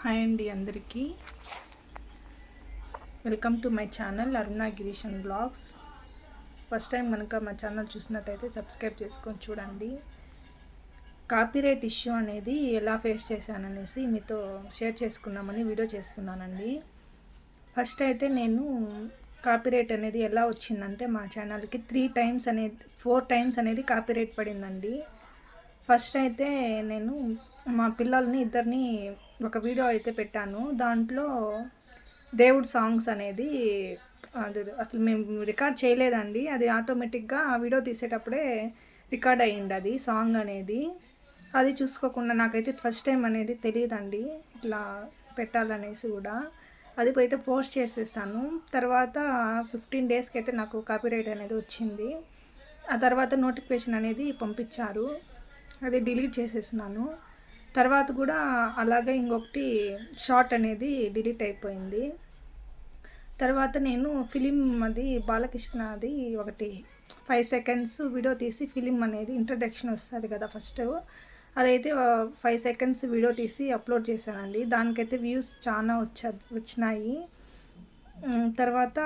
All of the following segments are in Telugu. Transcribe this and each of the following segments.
హాయ్ అండి అందరికీ welcome to my channel Aruna Girish and blogs. First time కనుక మా ఛానల్ చూసినట్టయితే సబ్స్క్రైబ్ చేసుకొని చూడండి. కాపీరైట్ ఇష్యూ అనేది ఎలా ఫేస్ చేశాననేసి మీతో షేర్ చేసుకుందామని వీడియో చేస్తున్నానండి. ఫస్ట్ అయితే నేను కాపీరైట్ అనేది ఎలా వచ్చిందంటే మా ఛానల్కి 4 టైమ్స్ అనేది కాపీరైట్ పడిందండి. ఫస్ట్ అయితే నేను మా పిల్లల్ని ఇద్దరిని ఒక వీడియో అయితే పెట్టాను. దాంట్లో దేవుడు సాంగ్స్ అనేది అది అసలు మేము రికార్డ్ చేయలేదండి. అది ఆటోమేటిక్గా ఆ వీడియో తీసేటప్పుడే రికార్డ్ అయ్యింది అది సాంగ్ అనేది. అది చూసుకోకుండా నాకైతే ఫస్ట్ టైం అనేది తెలియదండి ఇట్లా పెట్టాలనేసి కూడా. అది అయితే పోస్ట్ చేసేసాను. తర్వాత 15 డేస్కి అయితే నాకు కాపీరైట్ అనేది వచ్చింది. ఆ తర్వాత నోటిఫికేషన్ అనేది పంపించారు. అది డిలీట్ చేసేసినాను. తర్వాత కూడా అలాగే ఇంకొకటి షార్ట్ అనేది డిలీట్ అయిపోయింది. తర్వాత నేను ఫిలిం అది బాలకృష్ణది ఒకటి 5 సెకండ్స్ వీడియో తీసి ఫిలిం అనేది ఇంట్రడక్షన్ వస్తుంది కదా ఫస్ట్, అదైతే 5 సెకండ్స్ వీడియో తీసి అప్లోడ్ చేశానండి. దానికైతే వ్యూస్ చాలా వచ్చినాయి. తర్వాత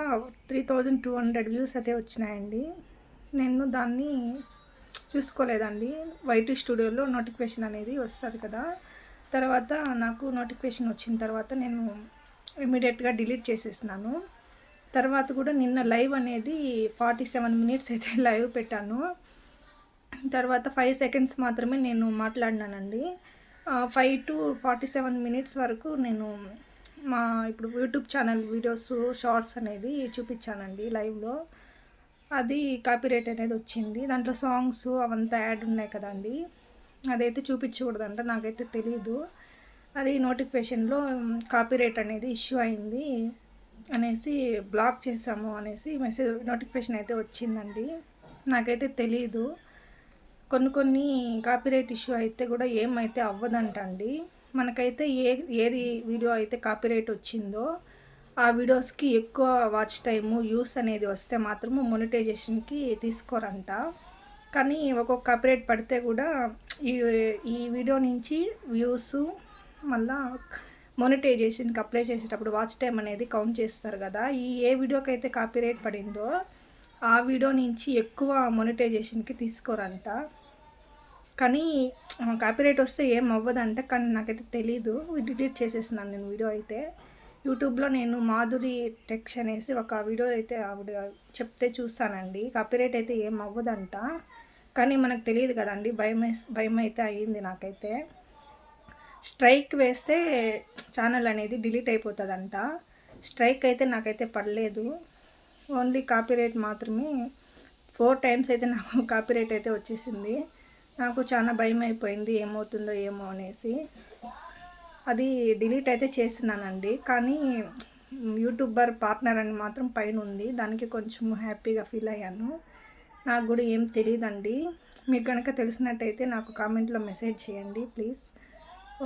3200 వ్యూస్ అయితే వచ్చినాయండి. నేను దాన్ని చూసుకోలేదండి. వైటీ స్టూడియోలో నోటిఫికేషన్ అనేది వస్తుంది కదా. తర్వాత నాకు నోటిఫికేషన్ వచ్చిన తర్వాత నేను ఇమీడియట్గా డిలీట్ చేసేసినాను. తర్వాత కూడా నిన్న లైవ్ అనేది 47 మినిట్స్ అయితే లైవ్ పెట్టాను. తర్వాత 5 సెకండ్స్ మాత్రమే నేను మాట్లాడినానండి. 5 to 47 మినిట్స్ వరకు నేను ఇప్పుడు యూట్యూబ్ ఛానల్ వీడియోస్ షార్ట్స్ అనేది చూపించానండి లైవ్లో. అది కాపీరైట్ అనేది వచ్చింది. దాంట్లో సాంగ్స్ అవంతా యాడ్ ఉన్నాయి కదండి, అదైతే చూపించకూడదంట. నాకైతే తెలీదు. అది నోటిఫికేషన్లో కాపీరైట్ అనేది ఇష్యూ అయింది అనేసి బ్లాక్ చేసాము అనేసి నోటిఫికేషన్ అయితే వచ్చిందండి. నాకైతే తెలీదు. కొన్ని కాపీరైట్ ఇష్యూ అయితే కూడా ఏమైతే అవ్వదంట అండి. మనకైతే ఏది వీడియో అయితే కాపీరైట్ వచ్చిందో ఆ వీడియోస్కి ఎక్కువ వాచ్ టైము యూస్ అనేది వస్తే మాత్రము మొనిటైజేషన్కి తీసుకోరంట. కానీ ఒక్కొక్క కాపీరైట్ పడితే కూడా ఈ వీడియో నుంచి వ్యూస్ మళ్ళా మొనిటైజేషన్కి అప్లై చేసేటప్పుడు వాచ్ టైం అనేది కౌంట్ చేస్తారు కదా. ఏ వీడియోకి అయితే కాపీరైట్ పడిందో ఆ వీడియో నుంచి ఎక్కువ మొనిటైజేషన్కి తీసుకోరంట. కానీ కాపీరైట్ వస్తే ఏం అవ్వదంట. కానీ నాకైతే తెలీదు. డిలీట్ చేసేసినాను నేను వీడియో అయితే. యూట్యూబ్లో నేను మాధురి టెక్స్ అనేసి ఒక వీడియో అయితే ఆవిడ చెప్తే చూస్తానండి. కాపీరైట్ అయితే ఏం అవ్వదంట. కానీ మనకు తెలియదు కదండి, భయం అయితే అయ్యింది నాకైతే. స్ట్రైక్ వేస్తే ఛానల్ అనేది డిలీట్ అయిపోతుందంట. స్ట్రైక్ అయితే నాకైతే పడలేదు. ఓన్లీ కాపీరైట్ మాత్రమే. 4 టైమ్స్ అయితే నాకు కాపీరైట్ అయితే వచ్చేసింది. నాకు చాలా భయం అయిపోయింది, ఏమవుతుందో ఏమో అనేసి. అది డిలీట్ అయితే చేసినానండి. కానీ యూట్యూబర్ పార్ట్నర్ అని మాత్రం పైన ఉంది. దానికి కొంచెం హ్యాపీగా ఫీల్ అయ్యాను. నాకు కూడా ఏం తెలియదండి. మీకు కనుక తెలిసినట్టయితే నాకు కామెంట్లో మెసేజ్ చేయండి ప్లీజ్.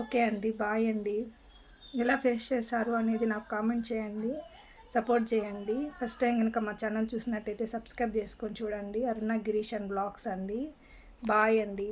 ఓకే అండి, బాయ్ అండి. ఎలా ఫేస్ చేశారు అనేది నాకు కామెంట్ చేయండి, సపోర్ట్ చేయండి. ఫస్ట్ టైం కనుక మా ఛానల్ చూసినట్టయితే సబ్స్క్రైబ్ చేసుకొని చూడండి. అరుణ గిరీష్ అండ్ బ్లాగ్స్ అండి. బాయ్ అండి.